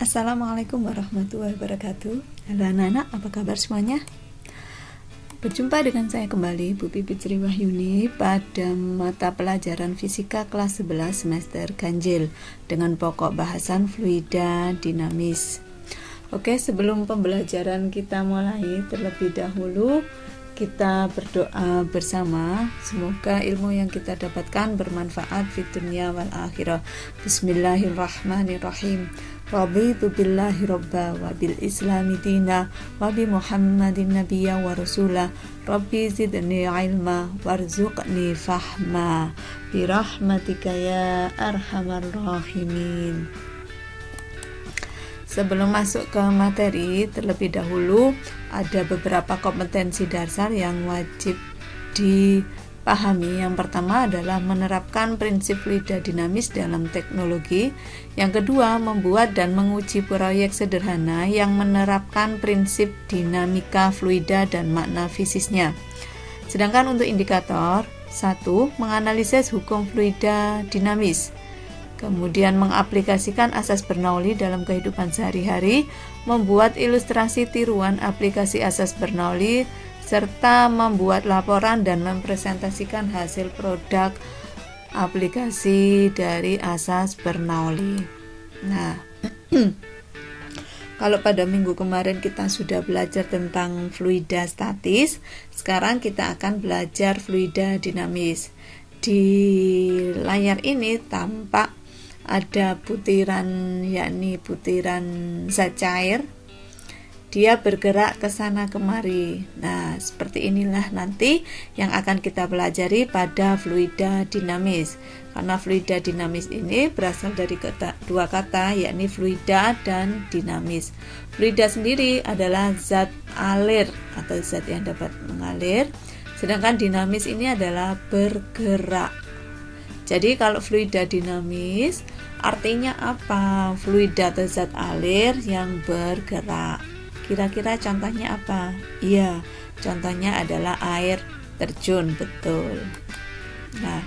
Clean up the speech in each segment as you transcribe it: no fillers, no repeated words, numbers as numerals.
Assalamualaikum warahmatullahi wabarakatuh. Halo anak-anak, apa kabar semuanya? Berjumpa dengan saya kembali, Bu Pipit Sri Wahyuni, pada mata pelajaran fisika kelas 11 semester ganjil dengan pokok bahasan fluida dinamis. Oke, sebelum pembelajaran kita mulai, terlebih dahulu kita berdoa bersama. Semoga ilmu yang kita dapatkan bermanfaat di dunia wal akhirah. Bismillahirrahmanirrahim. Raditu billahi robba wa bil islami dina wa bi muhammadin nabiyya wa rasula. Rabbi zidni ilma warzuqni fahma bi rahmatika ya arhamar rahimin. Sebelum masuk ke materi, terlebih dahulu ada beberapa kompetensi dasar yang wajib dipahami. Yang pertama adalah menerapkan prinsip fluida dinamis dalam teknologi. Yang kedua, membuat dan menguji proyek sederhana yang menerapkan prinsip dinamika fluida dan makna fisisnya. Sedangkan untuk indikator, 1. Menganalisis hukum fluida dinamis. Kemudian mengaplikasikan asas Bernoulli dalam kehidupan sehari-hari, membuat ilustrasi tiruan aplikasi asas Bernoulli, serta membuat laporan dan mempresentasikan hasil produk aplikasi dari asas Bernoulli. Nah, kalau pada minggu kemarin kita sudah belajar tentang fluida statis, sekarang kita akan belajar fluida dinamis. Di layar ini tampak ada butiran, yakni butiran zat cair. Dia bergerak ke sana kemari. Nah, seperti inilah nanti yang akan kita pelajari pada fluida dinamis. Karena fluida dinamis ini berasal dari dua kata, yakni fluida dan dinamis. Fluida sendiri adalah zat alir atau zat yang dapat mengalir, sedangkan dinamis ini adalah bergerak. Jadi kalau fluida dinamis artinya apa? Fluida atau zat alir yang bergerak. Kira-kira contohnya apa? Iya, contohnya adalah air terjun, betul. Nah,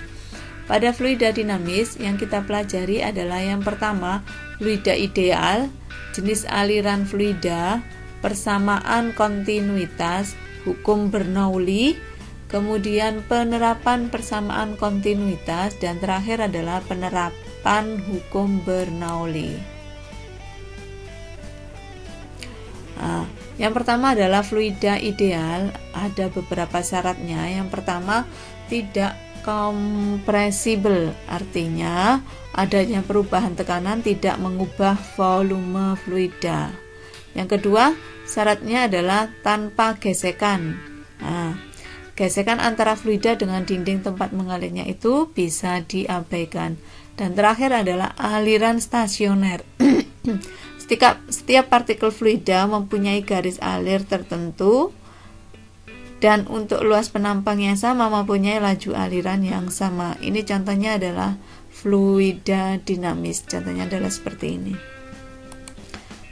pada fluida dinamis yang kita pelajari adalah yang pertama, fluida ideal, jenis aliran fluida, persamaan kontinuitas, hukum Bernoulli, kemudian penerapan persamaan kontinuitas, dan terakhir adalah penerapan hukum Bernoulli. Nah, yang pertama adalah fluida ideal, ada beberapa syaratnya. Yang pertama, tidak kompresibel, artinya adanya perubahan tekanan tidak mengubah volume fluida. Yang kedua, syaratnya adalah tanpa gesekan. Nah, gesekan antara fluida dengan dinding tempat mengalirnya itu bisa diabaikan. Dan terakhir adalah aliran stasioner. Setiap partikel fluida mempunyai garis alir tertentu dan untuk luas penampang yang sama mempunyai laju aliran yang sama. Ini contohnya adalah fluida dinamis. Contohnya adalah seperti ini.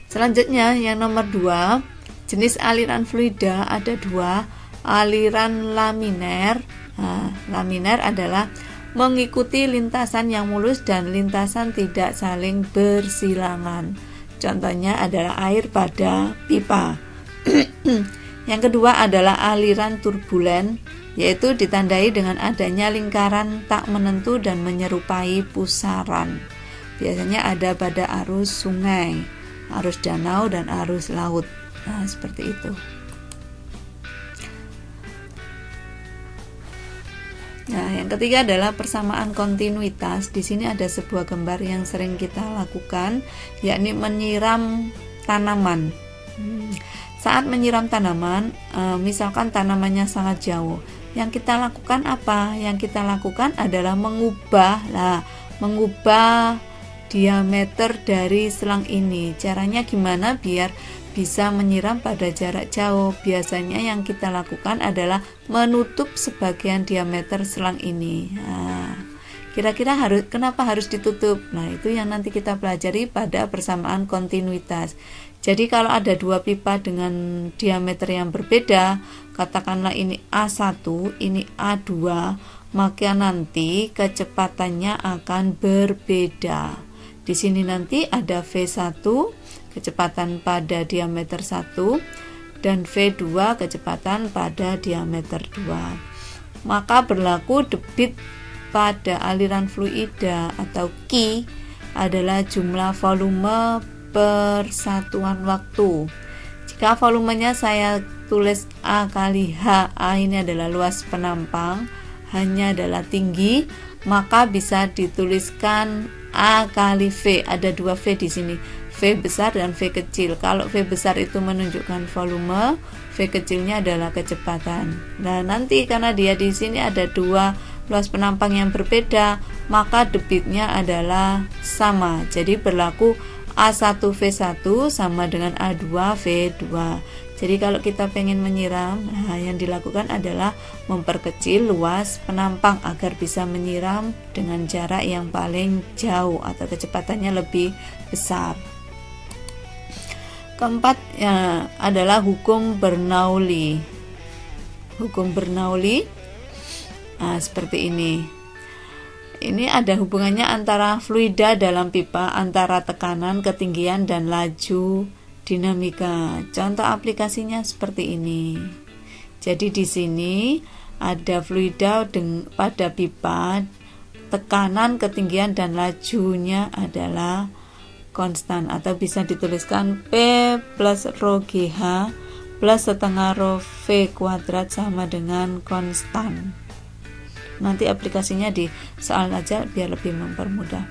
Selanjutnya yang nomor 2, jenis aliran fluida ada 2. Aliran laminer. Nah, laminer adalah mengikuti lintasan yang mulus dan lintasan tidak saling bersilangan. Contohnya adalah air pada pipa. Yang kedua adalah aliran turbulen, yaitu ditandai dengan adanya lingkaran tak menentu dan menyerupai pusaran. Biasanya ada pada arus sungai, arus danau, dan arus laut. Nah, seperti itu. Nah, yang ketiga adalah persamaan kontinuitas. Di sini ada sebuah gambar yang sering kita lakukan, yakni menyiram tanaman. Saat menyiram tanaman, misalkan tanamannya sangat jauh, yang kita lakukan apa? Yang kita lakukan adalah mengubah diameter dari selang ini. Caranya gimana biar bisa menyiram pada jarak jauh? Biasanya yang kita lakukan adalah menutup sebagian diameter selang ini. Nah, kira-kira kenapa harus ditutup? Nah, itu yang nanti kita pelajari pada persamaan kontinuitas. Jadi kalau ada dua pipa dengan diameter yang berbeda, katakanlah ini A1, ini A2, maka nanti kecepatannya akan berbeda. Di sini nanti ada V1 kecepatan pada diameter 1 dan V2 kecepatan pada diameter 2. Maka berlaku debit pada aliran fluida atau Q adalah jumlah volume per satuan waktu. Jika volumenya saya tulis A kali H, A ini adalah luas penampang, H-nya adalah tinggi, maka bisa dituliskan A kali V. Ada dua V di sini, V besar dan V kecil. Kalau V besar itu menunjukkan volume, V kecilnya adalah kecepatan. Nah, nanti karena dia di sini ada dua luas penampang yang berbeda, maka debitnya adalah sama. Jadi berlaku A1V1 sama dengan A2V2. Jadi kalau kita pengen menyiram, yang dilakukan adalah memperkecil luas penampang agar bisa menyiram dengan jarak yang paling jauh atau kecepatannya lebih besar. Keempat adalah hukum Bernoulli. Hukum Bernoulli seperti ini. Ini ada hubungannya antara fluida dalam pipa, antara tekanan, ketinggian, dan laju dinamika. Contoh aplikasinya seperti ini. Jadi di sini ada fluida pada pipa, tekanan, ketinggian, dan lajunya adalah konstan, atau bisa dituliskan P plus rho GH plus setengah rho V kuadrat sama dengan konstan. Nanti aplikasinya di soal aja biar lebih mempermudah.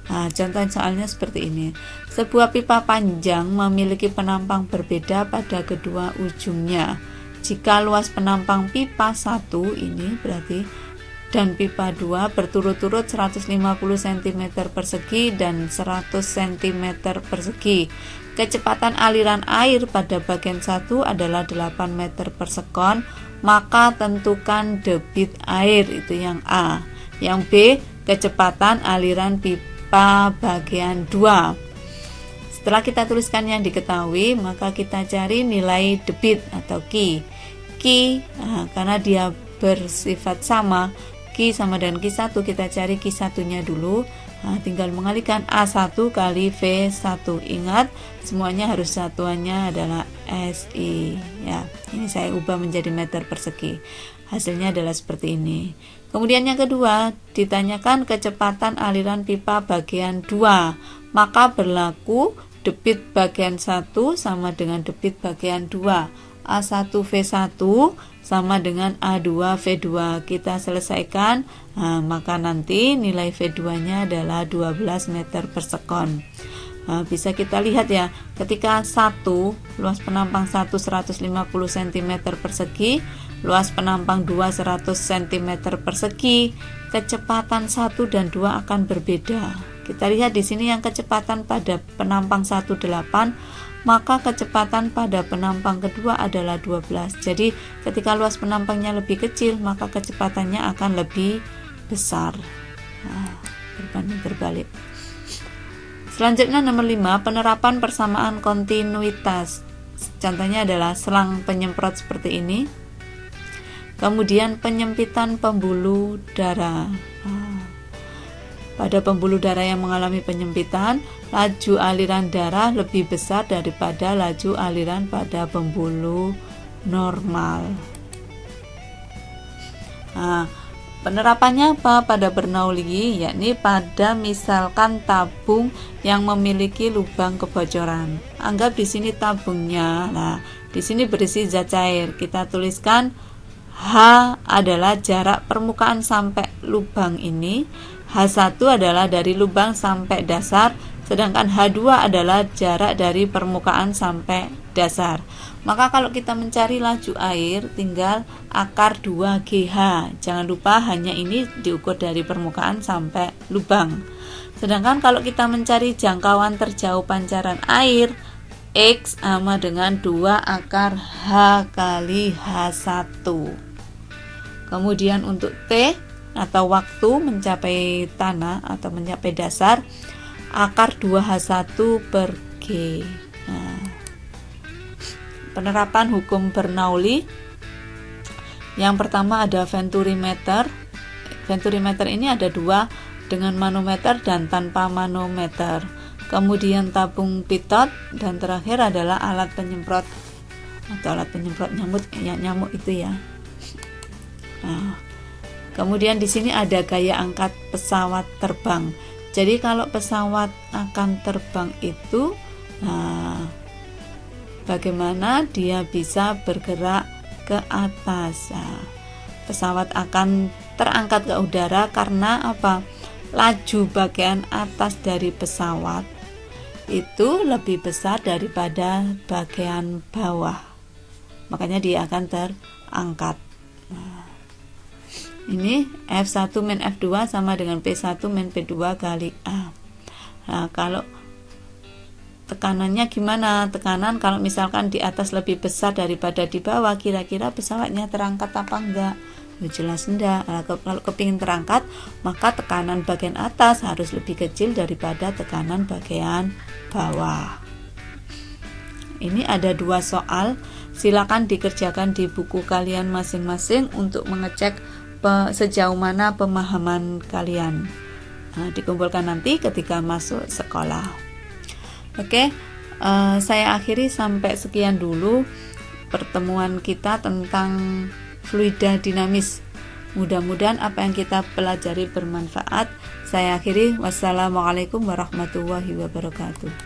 Nah, contoh soalnya seperti ini. Sebuah pipa panjang memiliki penampang berbeda pada kedua ujungnya. Jika luas penampang pipa 1 ini berarti dan pipa 2 berturut-turut 150 cm persegi dan 100 cm persegi. Kecepatan aliran air pada bagian 1 adalah 8 meter per sekon, maka tentukan debit air, itu yang A. Yang B, kecepatan aliran pipa bagian 2. Setelah kita tuliskan yang diketahui, maka kita cari nilai debit atau Q. Karena dia bersifat sama, Q sama dengan Q1, kita cari Q1 nya dulu. Tinggal mengalihkan A1 kali V1. Ingat, semuanya harus satuannya adalah SI ya. Ini saya ubah menjadi meter persegi. Hasilnya adalah seperti ini. Kemudian yang kedua, ditanyakan kecepatan aliran pipa bagian 2. Maka berlaku debit bagian 1 sama dengan debit bagian 2. A1V1 sama dengan A2V2. Kita selesaikan, maka nanti nilai V2 nya adalah 12 meter per sekon. Bisa kita lihat ya, ketika 1, luas penampang 1 150 cm persegi, luas penampang 2 100 cm persegi, kecepatan 1 dan 2 akan berbeda. Kita lihat di sini yang kecepatan pada penampang 1 8, maka kecepatan pada penampang kedua adalah 12. Jadi ketika luas penampangnya lebih kecil, maka kecepatannya akan lebih besar. Berbanding terbalik. Selanjutnya nomor 5, penerapan persamaan kontinuitas. Contohnya adalah selang penyemprot seperti ini. Kemudian penyempitan pembuluh darah. Pada pembuluh darah yang mengalami penyempitan, laju aliran darah lebih besar daripada laju aliran pada pembuluh normal. Penerapannya apa pada Bernoulli? Yakni pada misalkan tabung yang memiliki lubang kebocoran. Anggap di sini tabungnya. Nah, di sini berisi zat cair. Kita tuliskan H adalah jarak permukaan sampai lubang ini. H1 adalah dari lubang sampai dasar, sedangkan H2 adalah jarak dari permukaan sampai dasar. Maka kalau kita mencari laju air, tinggal akar 2GH. Jangan lupa hanya ini diukur dari permukaan sampai lubang. Sedangkan kalau kita mencari jangkauan terjauh pancaran air, X sama dengan 2 akar H kali H1. Kemudian untuk T atau waktu mencapai tanah atau mencapai dasar, akar 2H1 per G. Penerapan hukum Bernoulli. Yang pertama ada venturimeter. Venturimeter ini ada dua, dengan manometer dan tanpa manometer. Kemudian tabung pitot, dan terakhir adalah alat penyemprot atau alat penyemprot nyamuk itu ya. Nah, kemudian di sini ada gaya angkat pesawat terbang. Jadi kalau pesawat akan terbang itu, bagaimana dia bisa bergerak ke atas. Nah, pesawat akan terangkat ke udara karena apa? Laju bagian atas dari pesawat itu lebih besar daripada bagian bawah, makanya dia akan terangkat. Nah, ini F1 min F2 sama dengan P1 min P2 kali A. Nah, kalau tekanannya gimana? Tekanan kalau misalkan di atas lebih besar daripada di bawah, kira-kira pesawatnya terangkat apa enggak? Jelas enggak. Kalau kepingin terangkat, maka tekanan bagian atas harus lebih kecil daripada tekanan bagian bawah. Ini ada 2 soal, silakan dikerjakan di buku kalian masing-masing untuk mengecek sejauh mana pemahaman kalian. Nah, dikumpulkan nanti ketika masuk sekolah. Oke, saya akhiri sampai sekian dulu pertemuan kita tentang fluida dinamis. Mudah-mudahan apa yang kita pelajari bermanfaat. Saya akhiri, wassalamualaikum warahmatullahi wabarakatuh.